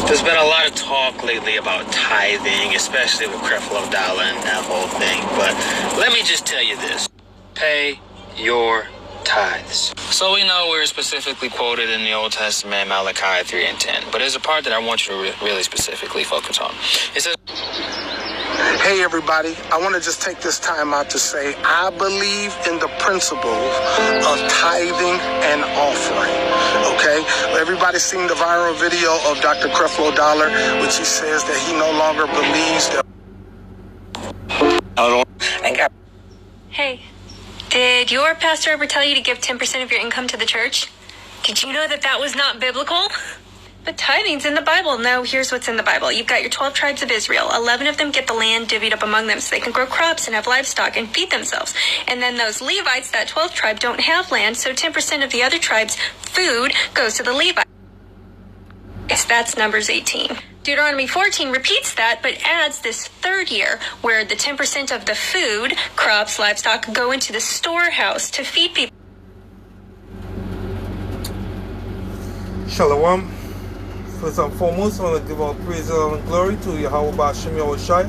There's been a lot of talk lately about tithing, especially with Creflo Dollar and that whole thing. But let me just tell you this. Pay your tithes. So we know we're specifically quoted in the Old Testament, Malachi 3 and 10. But there's a part that I want you to really specifically focus on. It says, hey everybody, I want to just take this time out to say I believe in the principle of tithing and offering. Okay? Everybody's seen the viral video of Dr. Creflo Dollar, which he says that he no longer believes that. Hey, did your pastor ever tell you to give 10% of your income to the church? Did you know that that was not biblical? But tithing's in the Bible. No, here's what's in the Bible. You've got your 12 tribes of Israel. 11 of them get the land divvied up among them so they can grow crops and have livestock and feed themselves. And then those Levites, that 12th tribe, don't have land, so 10% of the other tribe's food goes to the Levites. That's Numbers 18. Deuteronomy 14 repeats that, but adds this third year where the 10% of the food, crops, livestock, go into the storehouse to feed people. Shalom. First and foremost, I want to give all praise and glory to Yahweh Ba'ashem Yahushai,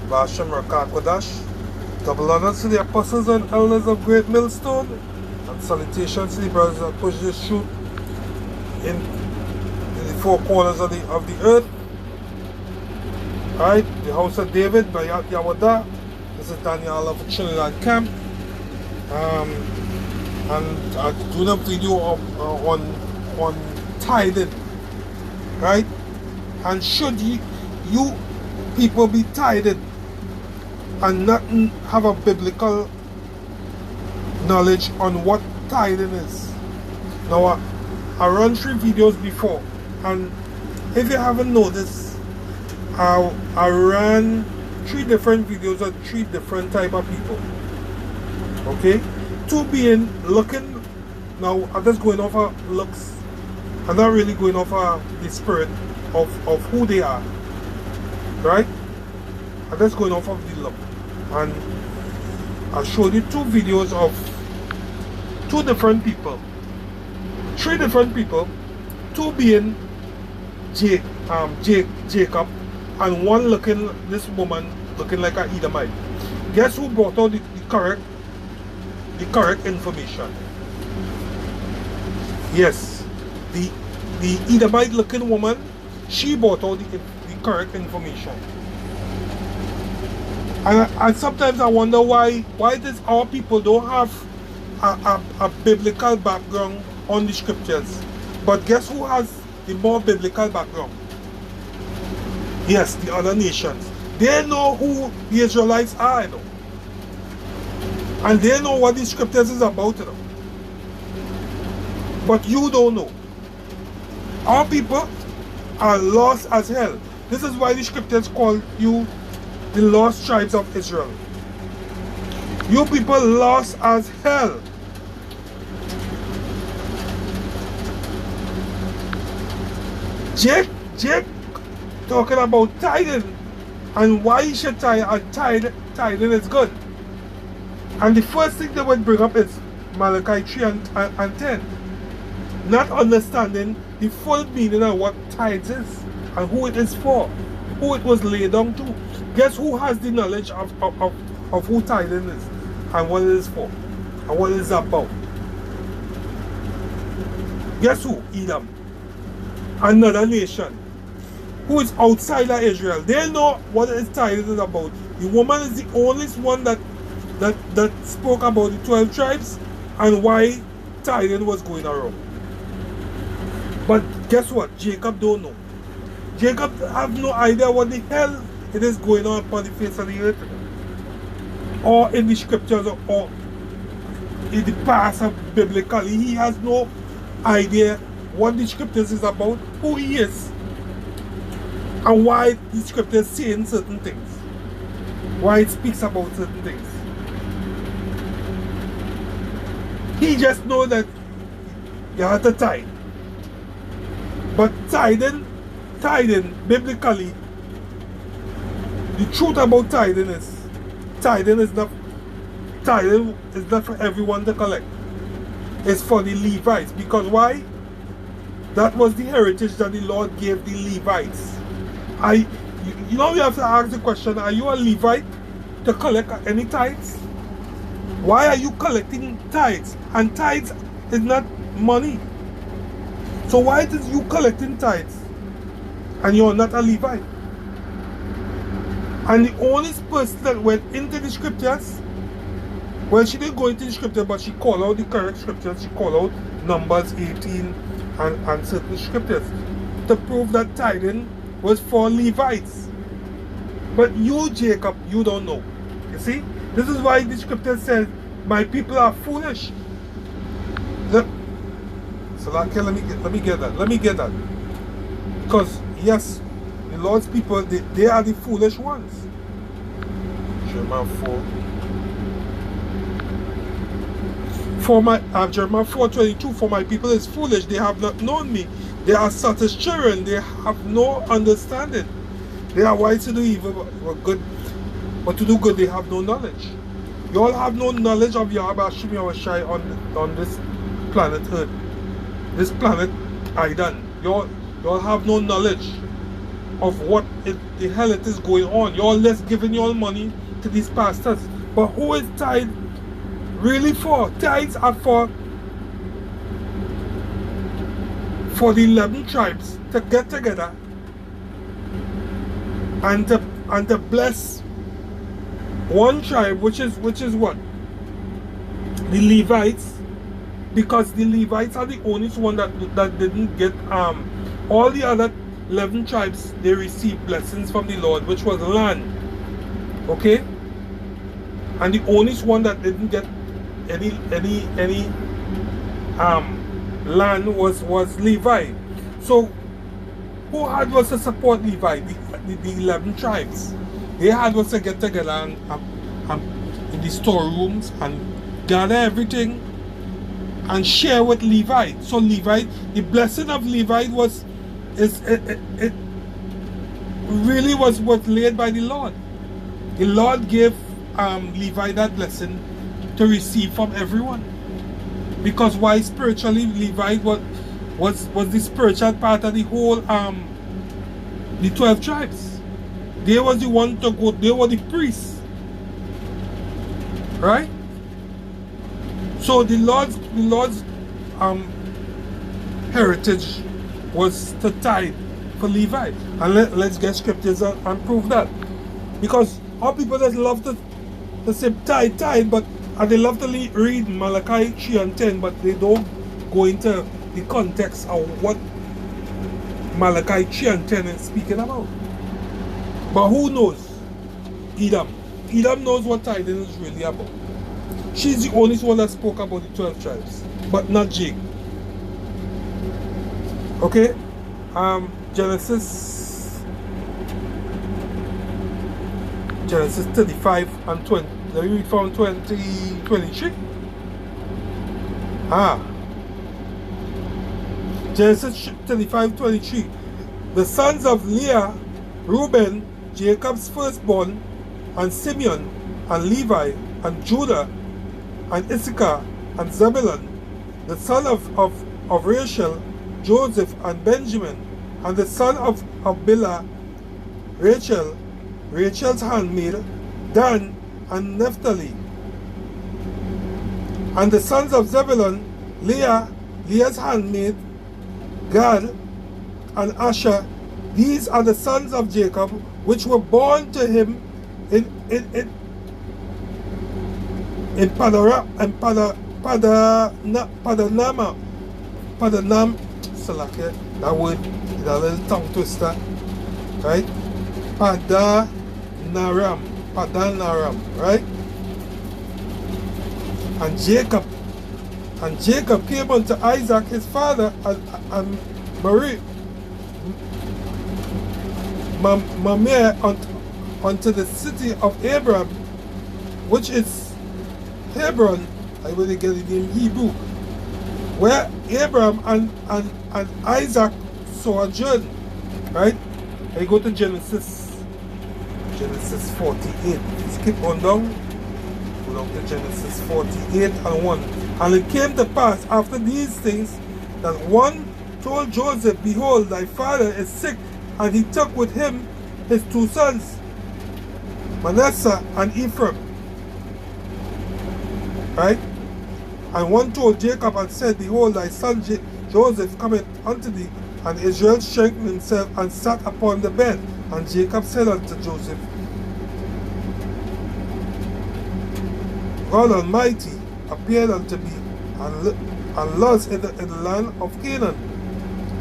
Ba'ashem Rakah Kodash. Double honors to the apostles and elders of Great Millstone, and salutations to the brothers that push this truth in the four corners of the earth. Alright, the house of David by Yahweh. This is Daniel of Trinidad Camp. And I'm doing a video on tithing. Right? And should you people be tithing and not have a biblical knowledge on what tithing is? Now, I run 3 videos before, and if you haven't noticed, I ran 3 different videos on 3 different type of people. Okay? 2 being looking. Now, I'm just going off of looks. I'm not really going off the spirit of who they are, right? I'm just going off of the look. And I showed you 2 videos of 2 different people, 3 different people, 2 being Jacob, and 1 looking, this woman looking like an Edomite. Guess who brought out the correct information? Yes. The Edomite looking woman, she brought out the correct information. And sometimes I wonder why does our people don't have a biblical background on the scriptures. But guess who has the more biblical background? Yes, the other nations. They know who the Israelites are, you know. And they know what the scriptures is about, you know. But you don't know. Our people are lost as hell. This is why the scriptures call you the lost tribes of Israel. You people lost as hell. Jake talking about tithing and why you should tithe, and tithing is good. And the first thing they would bring up is Malachi 3 and 10. Not understanding the full meaning of what tithes is and who it is for, who it was laid down to. Guess who has the knowledge of who tithing is and what it is for and what it is about? Guess who? Edom. Another nation who is outside of Israel. They know what tithing is about. The woman is the only one that spoke about the 12 tribes and why tithing was going around. But guess what? Jacob don't know. Jacob have no idea what the hell it is going on upon the face of the earth, or in the scriptures, or in the past of biblically. He has no idea what the scriptures is about, who he is, and why the scriptures saying certain things, why it speaks about certain things. He just know that you have to tithe. But tithing, biblically, the truth about tithing is not for everyone to collect. It's for the Levites. Because why? That was the heritage that the Lord gave the Levites. You know, we have to ask the question, are you a Levite to collect any tithes? Why are you collecting tithes? And tithes is not money. So why is you collecting tithes and you're not a Levite? And the only person that went into the scriptures, well, she didn't go into the scripture, but she called out the correct scriptures. She called out Numbers 18 and certain scriptures to prove that tithing was for Levites. But you, Jacob, you don't know. You see? This is why the scripture says, my people are foolish. So okay, let me get that. Because yes, the Lord's people, they are the foolish ones. Jeremiah 4:22, for my people is foolish, they have not known me. They are such as children, they have no understanding. They are wise to do evil, but good, but to do good they have no knowledge. You all have no knowledge of Yahweh Hashem Yahushai on this planet Earth. This planet Aidan. You all have no knowledge of what the hell it is going on. You all just giving your money to these pastors. But who is tithe really for? Tithes are for the 11 tribes to get together and to bless one tribe, which is what? The Levites, because the Levites are the only one that didn't get all the other 11 tribes, they received blessings from the Lord, which was land. Okay? And the only one that didn't get any land was Levi. So who had was to support Levi? The 11 tribes. They had was to get together and in the storerooms and gather everything and share with Levi. So Levi, the blessing of Levi it really was laid by the Lord. The Lord gave Levi that blessing to receive from everyone. Because why spiritually Levi was the spiritual part of the whole the 12 tribes. They was the one to go, they were the priests. Right? So the Lord's heritage was to tithe for Levi. And let's get scriptures and prove that. Because all people just love to say tithe, but they love to read Malachi 3:10, but they don't go into the context of what Malachi 3:10 is speaking about. But who knows? Edom. Edom knows what tithing is really about. She's the only one that spoke about the 12 tribes, but not Jake. Okay? Genesis 35 and 20. Let me read from 23. Genesis 35:23. The sons of Leah, Reuben, Jacob's firstborn, and Simeon, and Levi, and Judah, and Issachar, and Zebulun, the son of Rachel, Joseph, and Benjamin, and the son of Bilhah, Rachel's handmaid, Dan, and Naphtali. And the sons of Zebulun, Leah's handmaid, Gad, and Asher. These are the sons of Jacob, which were born to him in Padanam, Salake, that word is a little tongue twister, right? Padanaram, right? And Jacob came unto Isaac his father and Mamre unto the city of Abraham, which is Hebron. I will get it in Hebrew, where Abraham and Isaac sojourned. Right? I go to Genesis 48. Skip on down. Go down to Genesis 48 and 1. And it came to pass after these things that one told Joseph, behold, thy father is sick, and he took with him his 2 sons, Manasseh and Ephraim. Right? And one told Jacob and said, behold, thy son Joseph cometh unto thee. And Israel strengthened himself and sat upon the bed. And Jacob said unto Joseph, God Almighty appeared unto me, and lost in the land of Canaan,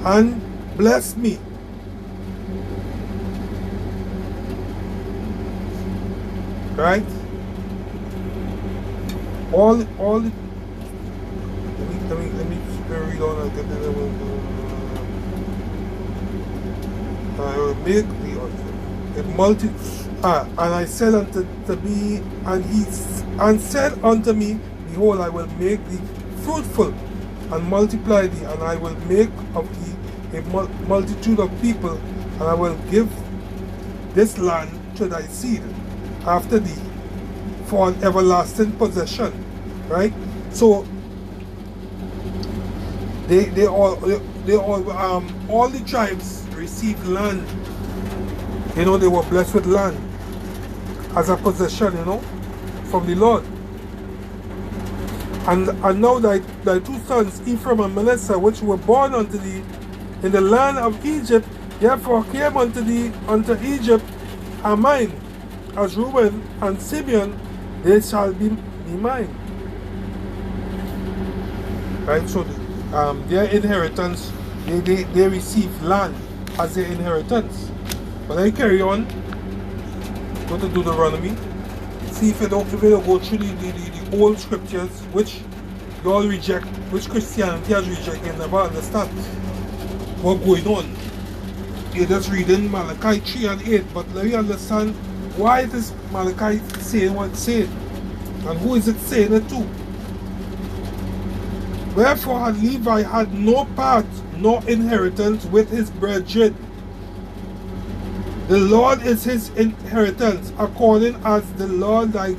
and blessed me. Right? All the, let me read on again. I will make the multi, and I said unto me, and said unto me, behold, I will make thee fruitful and multiply thee, and I will make of thee a multitude of people, and I will give this land to thy seed after thee for an everlasting possession. Right? So they all the tribes received land. You know, they were blessed with land as a possession, you know, from the Lord. And now thy 2 sons, Ephraim and Manasseh, which were born unto thee in the land of Egypt, therefore came unto thee unto Egypt, are mine. As Reuben and Simeon, they shall be mine. Right? So their inheritance, they receive land as their inheritance. But I carry on, go to Deuteronomy, see if you don't go through the old scriptures, which you all reject, which Christianity has rejected, and never understand what's going on. You're just reading Malachi 3 and 8, but let me understand why it is Malachi saying what it's saying, and who is it saying it to. Wherefore had Levi had no part nor inheritance with his brethren. The Lord is his inheritance, according as the Lord thy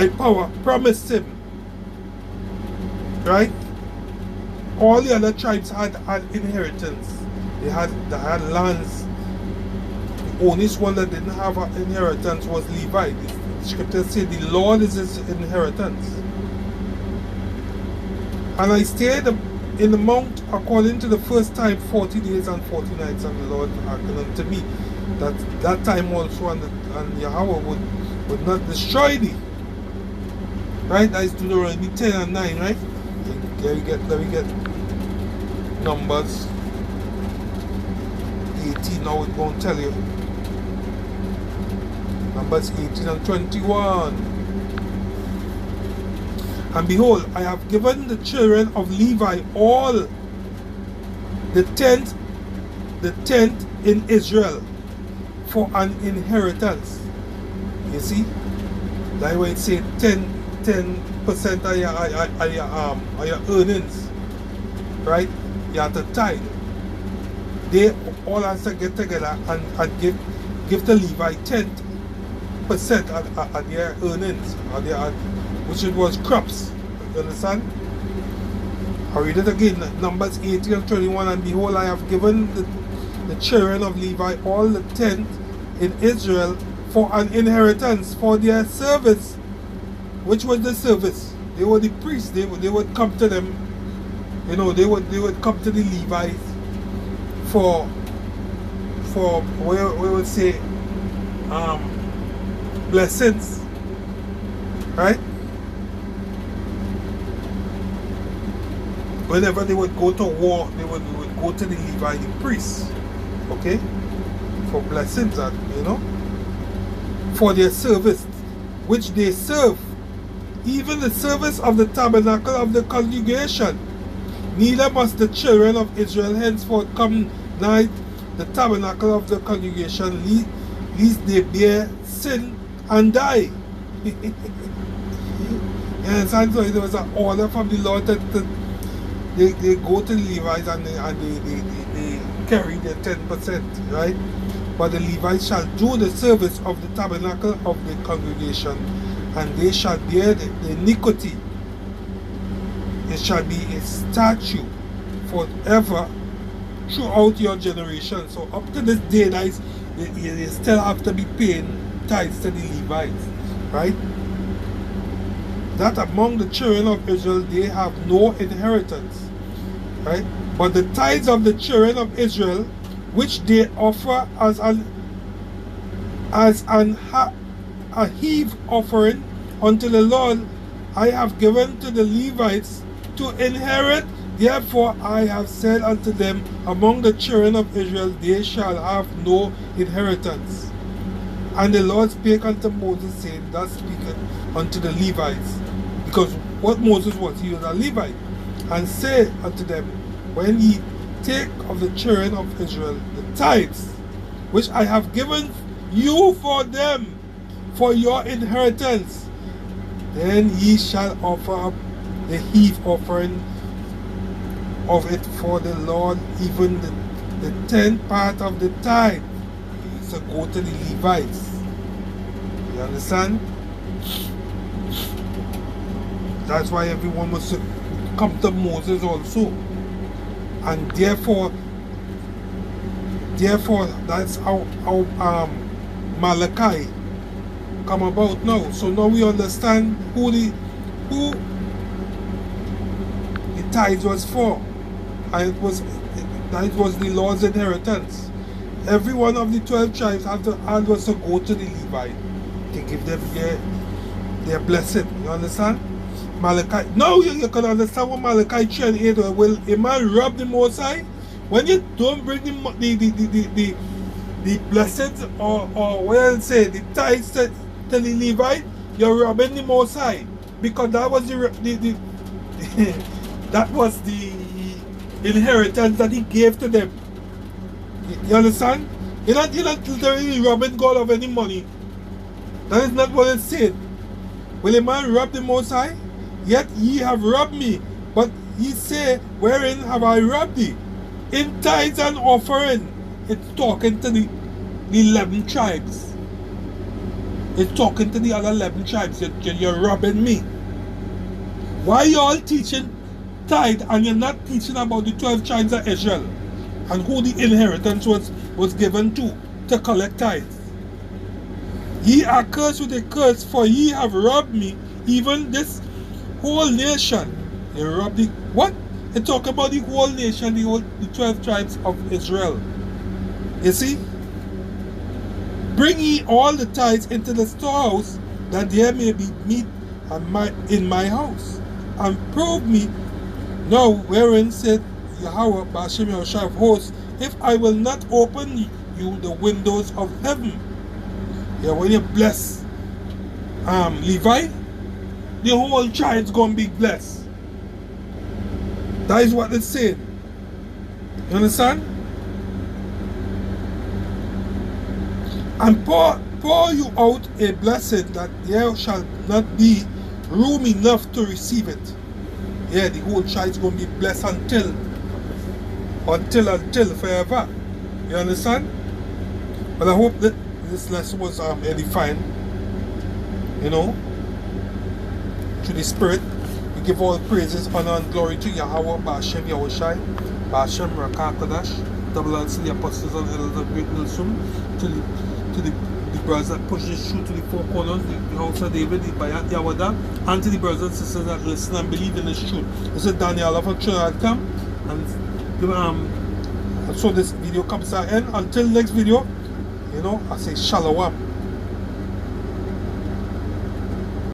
power promised him. Right? All the other tribes had inheritance. They had lands. The only one that didn't have an inheritance was Levi. The scriptures say the Lord is his inheritance. And I stayed in the mount according to the first time 40 days and 40 nights, and the Lord hearkened unto me. That time also, and Yahweh would not destroy thee. Right? That is Deuteronomy 10 and 9, right? Let me get Numbers 18. Now it's going to tell you. Numbers 18 and 21. And behold, I have given the children of Levi all the tenth in Israel for an inheritance. You see, that's why it says 10% of your earnings, right? You have to tithe. They all have to get together and give the Levi 10% of their earnings, which it was crops. You understand? I read it again, Numbers 18 and 21. And behold, I have given the children of Levi all the tenth in Israel for an inheritance for their service. Which was the service? They were the priests. They would come to them. You know, they would come to the Levites for we would say blessings, right? Whenever they would go to war, they would go to the Levi, the priests, okay, for blessings, and you know, for their service, which they serve, even the service of the tabernacle of the congregation. Neither must the children of Israel henceforth come nigh the tabernacle of the congregation, lest they bear sin and die. You understand? So there was an order from the Lord that they go to the Levites and they carry their 10%, right? But the Levites shall do the service of the tabernacle of the congregation, and they shall bear the iniquity. It shall be a statute forever throughout your generation. So up to this day, guys, you still have to be paying tithes to the Levites, right? That among the children of Israel, they have no inheritance, right? But the tithes of the children of Israel, which they offer as a heave offering unto the Lord, I have given to the Levites to inherit. Therefore I have said unto them, among the children of Israel they shall have no inheritance. And the Lord spake unto Moses, saying, thus speaketh unto the Levites. Because what Moses was, he was a Levite. And say unto them, when ye take of the children of Israel the tithes, which I have given you for them, for your inheritance, then ye shall offer up the heave offering of it for the Lord, even the 10th part of the tithe. So go to the Levites. You understand? That's why everyone must come to Moses also. And therefore that's how Malachi come about now. So now we understand who the tithes was for, and it was the Lord's inheritance. Every one of the 12 tribes was to go to the Levite to give them their blessing. You understand? Malachi. Now you can understand what Malachi 3:8 will a man rob the Most High when you don't bring the blessings or what I'll say, the tithes to the Levite, you're robbing the Most High, because that was that was the inheritance that he gave to them. You understand? You're not literally robbing God of any money. That is not what it said. Will a man rob the Most High? Yet ye have robbed me. But ye say, wherein have I robbed thee? In tithes and offering. It's talking to the 11 tribes. It's talking to the other 11 tribes. You're robbing me. Why you all teaching tithe and you're not teaching about the 12 tribes of Israel and who the inheritance was given to collect tithes? Ye are cursed with a curse, for ye have robbed me, even this whole nation. You robbed the what? It talk about the whole nation, the 12 tribes of Israel. You see? Bring ye all the tithes into the storehouse, that there may be meat in my house, and prove me now wherein said Yahweh Ba'ashem Yahushua of hosts, if I will not open you the windows of heaven. Yeah, when you bless Levi, the whole child's gonna be blessed. That is what it's saying. You understand? And pour you out a blessing, that there shall not be room enough to receive it. Yeah, the whole child's gonna be blessed until forever. You understand? But I hope that this lesson was edifying. You know, to the Spirit. We give all praises, honor, and glory to Yahweh, Ba'ashem Yahushai, Ba'ashem Rakakadash, double LC, the apostles and elders of Great Nilsum, to the brothers that push this through to the four corners, the house of David, the Bayat Yawada, and to the brothers and sisters that listen and believe in this truth. This is Daniel from Trinidad, and so this video comes to an end. Until next video, you know, I say Shalom.